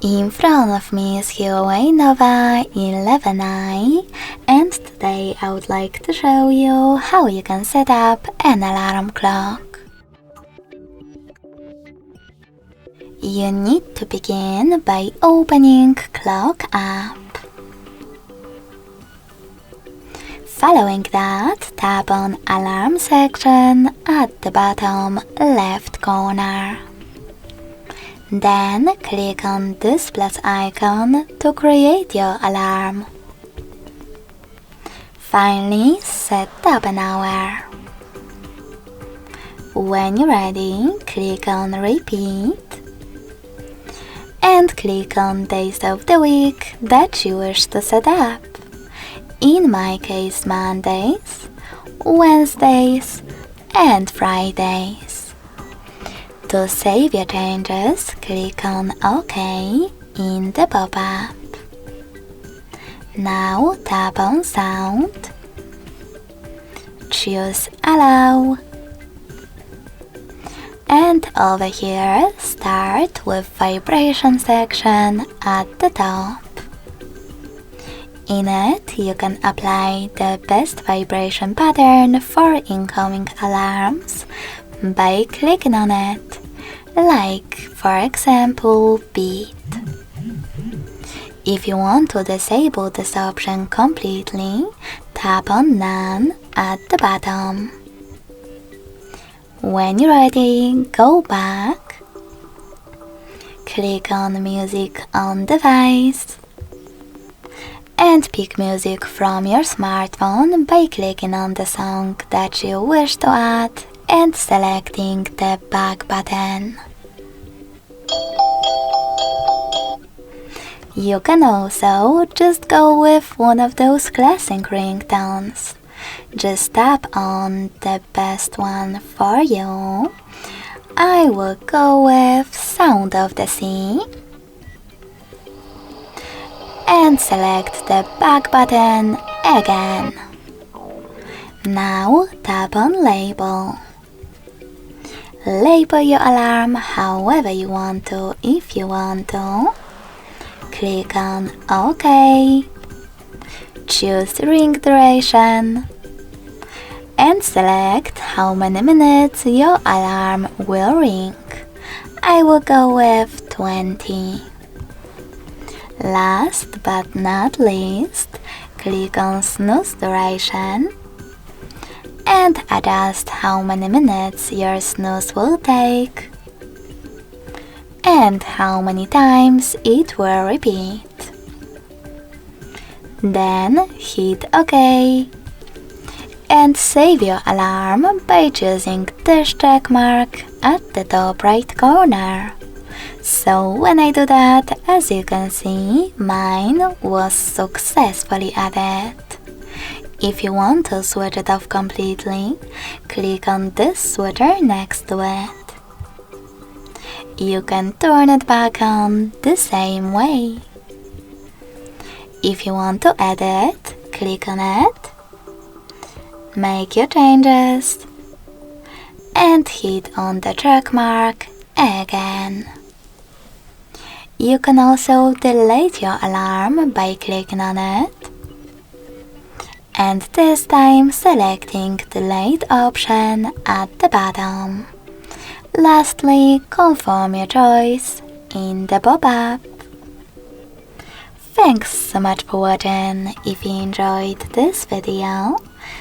In front of me is Huawei Nova 11i, and today I would like to show you how you can set up an alarm clock. You need to begin by opening Clock app. Following that, tap on Alarm section at the bottom left corner. Then click on this plus icon to create your alarm. Finally, set up an hour. When you're ready, click on Repeat and click on days of the week that you wish to set up. In my case, Mondays, Wednesdays, and Fridays. To save your changes, click on OK in the pop-up. Now tap on Sound, choose Allow, and over here start with Vibration section at the top. In it, you can apply the best vibration pattern for incoming alarms by clicking on it, like for example beat. If you want to disable this option completely, tap on None at the bottom. When you're ready, go back, click on Music on Device, and pick music from your smartphone by clicking on the song that you wish to add and selecting the back button. You can also just go with one of those classic ringtones. Just tap on the best one for you. I will go with Sound of the Sea and select the back button again. Now tap on Label. Label your alarm however you want to if you want to. Click on OK. Choose ring duration and select how many minutes your alarm will ring. I will go with 20. Last but not least, click on Snooze duration and adjust how many minutes your snooze will take and how many times it will repeat. Then hit OK and save your alarm by choosing this check mark at the top right corner. So when I do that, as you can see, mine was successfully added. If you want to switch it off completely, click on this switcher next to it. You can turn it back on the same way. If you want to edit, click on it, make your changes, and hit on the check mark again. You can also delete your alarm by clicking on it, and this time selecting Delete option at the bottom. Lastly, confirm your choice in the pop-up. Thanks so much for watching. If you enjoyed this video,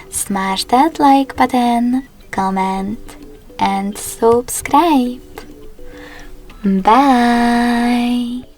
smash that like button, comment, and subscribe. Bye!